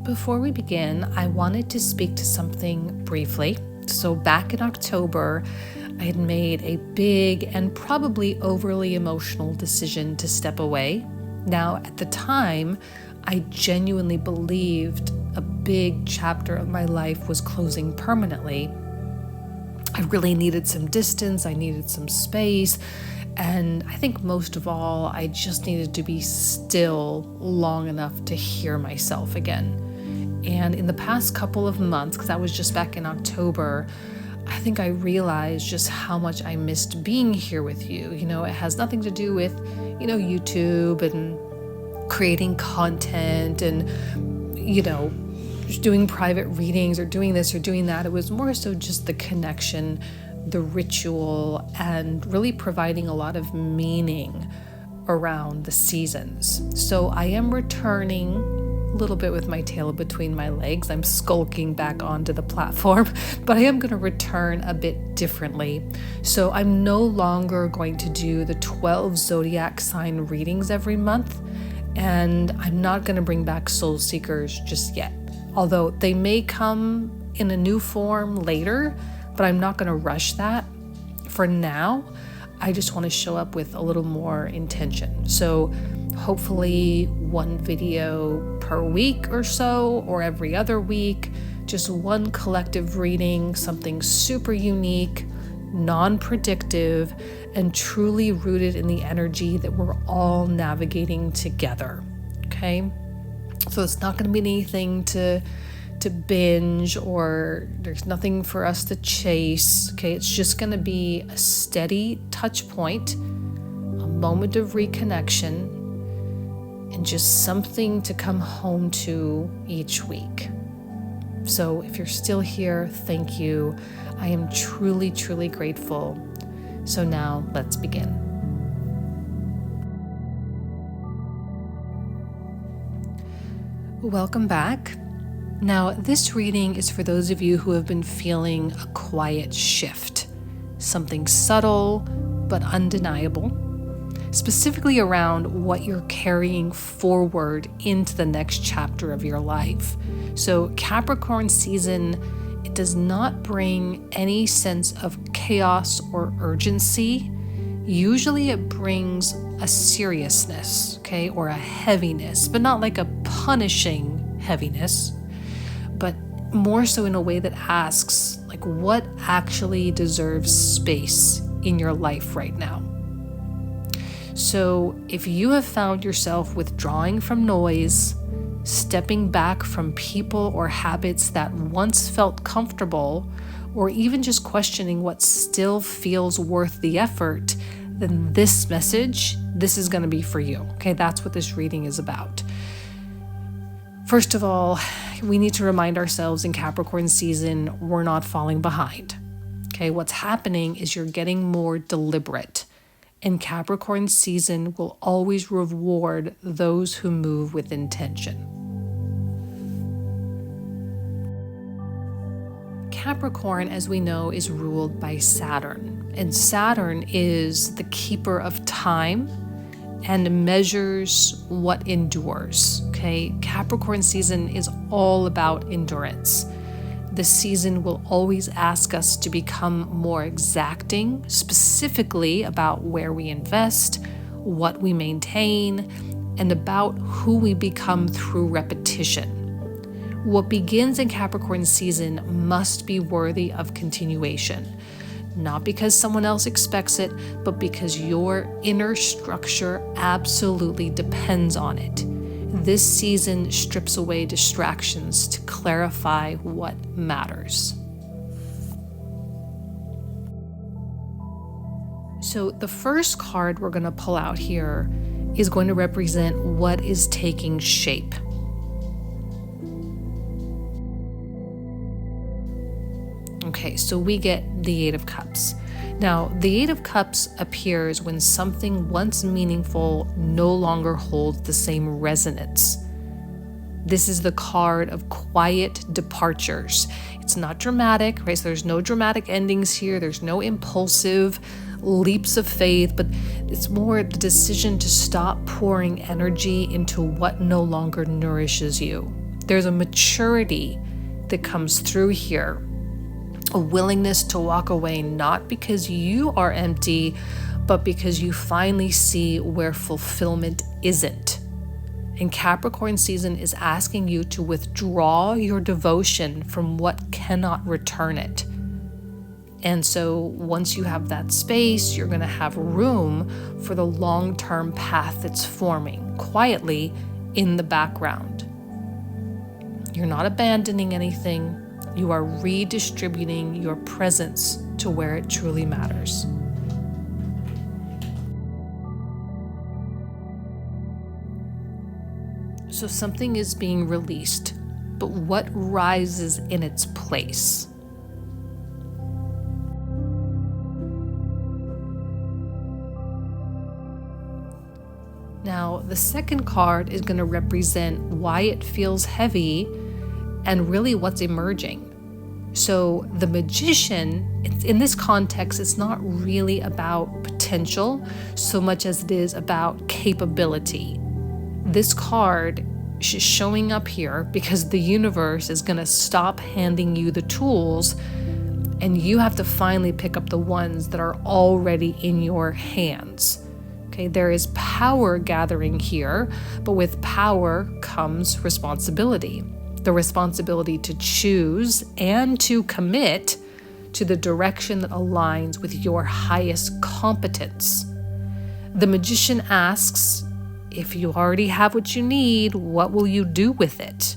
Before we begin, I wanted to speak to something briefly. So back in October, I had made a big and probably overly emotional decision to step away. Now, at the time, I genuinely believed a big chapter of my life was closing permanently. I really needed some distance, I needed some space, and I think most of all, I just needed to be still long enough to hear myself again. And in the past couple of months, because that was just back in October, I think I realized just how much I missed being here with you. It has nothing to do with, YouTube and creating content and, just doing private readings or doing this or doing that. It was more so just the connection, the ritual, and really providing a lot of meaning around the seasons. So I am returning a little bit with my tail between my legs. I'm skulking back onto the platform, but I am going to return a bit differently. So I'm no longer going to do the 12 zodiac sign readings every month, and I'm not going to bring back soul seekers just yet. Although they may come in a new form later, but I'm not going to rush that. For now, I just want to show up with a little more intention. So hopefully one video per week or so, or every other week, just one collective reading, something super unique, non-predictive, and truly rooted in the energy that we're all navigating together, okay? So it's not going to be anything to binge, or there's nothing for us to chase, okay? It's just going to be a steady touch point, a moment of reconnection, and just something to come home to each week. So if you're still here, thank you. I am truly, truly grateful. So now let's begin. Welcome back. Now, this reading is for those of you who have been feeling a quiet shift, something subtle but undeniable, specifically around what you're carrying forward into the next chapter of your life. So Capricorn season, it does not bring any sense of chaos or urgency. Usually it brings a seriousness, okay, or a heaviness, but not like a punishing heaviness, but more so in a way that asks, like, what actually deserves space in your life right now? So if you have found yourself withdrawing from noise, stepping back from people or habits that once felt comfortable, or even just questioning what still feels worth the effort, then this message, this is going to be for you. Okay, that's what this reading is about. First of all, we need to remind ourselves in Capricorn season, we're not falling behind. Okay, what's happening is you're getting more deliberate. And Capricorn season will always reward those who move with intention. Capricorn, as we know, is ruled by Saturn. And Saturn is the keeper of time and measures what endures. Okay, Capricorn season is all about endurance. This season will always ask us to become more exacting, specifically about where we invest, what we maintain, and about who we become through repetition. What begins in Capricorn season must be worthy of continuation, not because someone else expects it, but because your inner structure absolutely depends on it. This season strips away distractions to clarify what matters. So the first card we're going to pull out here is going to represent what is taking shape. Okay, so we get the Eight of Cups. Now, the Eight of Cups appears when something once meaningful no longer holds the same resonance. This is the card of quiet departures. It's not dramatic, right? So there's no dramatic endings here. There's no impulsive leaps of faith, but it's more the decision to stop pouring energy into what no longer nourishes you. There's a maturity that comes through here, a willingness to walk away, not because you are empty, but because you finally see where fulfillment isn't. And Capricorn season is asking you to withdraw your devotion from what cannot return it. And so once you have that space, you're going to have room for the long-term path that's forming quietly in the background. You're not abandoning anything. You are redistributing your presence to where it truly matters. So something is being released, but what rises in its place? Now, the second card is going to represent why it feels heavy and really what's emerging. So the Magician, in this context, it's not really about potential so much as it is about capability. This card is showing up here because the universe is going to stop handing you the tools, and you have to finally pick up the ones that are already in your hands. Okay, there is power gathering here, but with power comes responsibility. The responsibility to choose and to commit to the direction that aligns with your highest competence. The Magician asks, if you already have what you need, what will you do with it?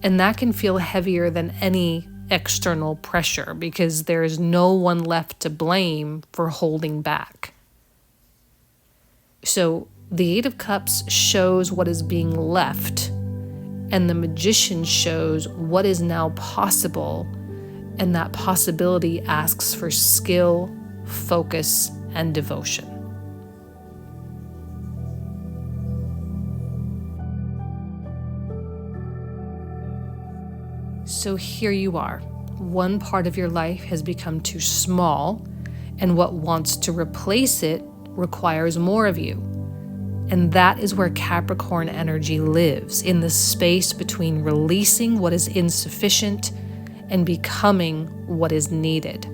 And that can feel heavier than any external pressure because there is no one left to blame for holding back. So the Eight of Cups shows what is being left, and the Magician shows what is now possible, and that possibility asks for skill, focus, and devotion. So here you are. One part of your life has become too small, and what wants to replace it requires more of you. And that is where Capricorn energy lives, in the space between releasing what is insufficient and becoming what is needed.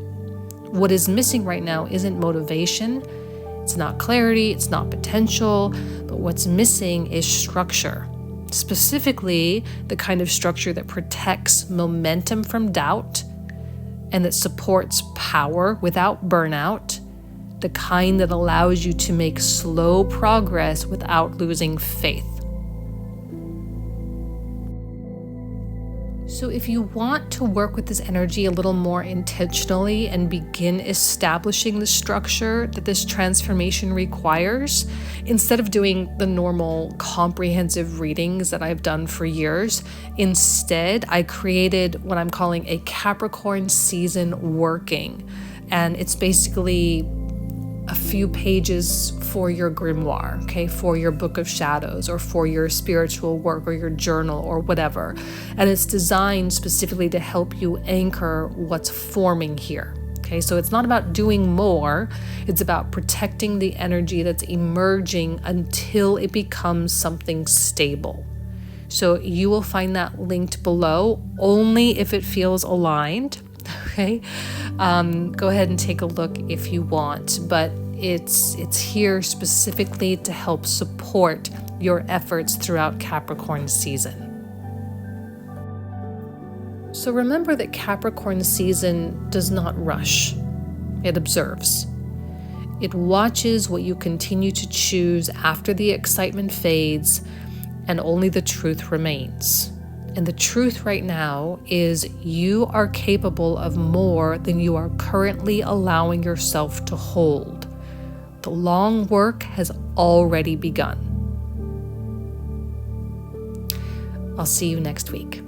What is missing right now isn't motivation, it's not clarity, it's not potential, but what's missing is structure. Specifically, the kind of structure that protects momentum from doubt and that supports power without burnout, the kind that allows you to make slow progress without losing faith. So if you want to work with this energy a little more intentionally and begin establishing the structure that this transformation requires, instead of doing the normal comprehensive readings that I've done for years, instead I created what I'm calling a Capricorn season working. And it's basically a few pages for your grimoire, okay, for your book of shadows or for your spiritual work or your journal or whatever. And it's designed specifically to help you anchor what's forming here. Okay, so it's not about doing more, it's about protecting the energy that's emerging until it becomes something stable. So you will find that linked below only if it feels aligned. Okay, go ahead and take a look if you want, but it's here specifically to help support your efforts throughout Capricorn season. So remember that Capricorn season does not rush. It observes. It watches what you continue to choose after the excitement fades and only the truth remains. And the truth right now is you are capable of more than you are currently allowing yourself to hold. The long work has already begun. I'll see you next week.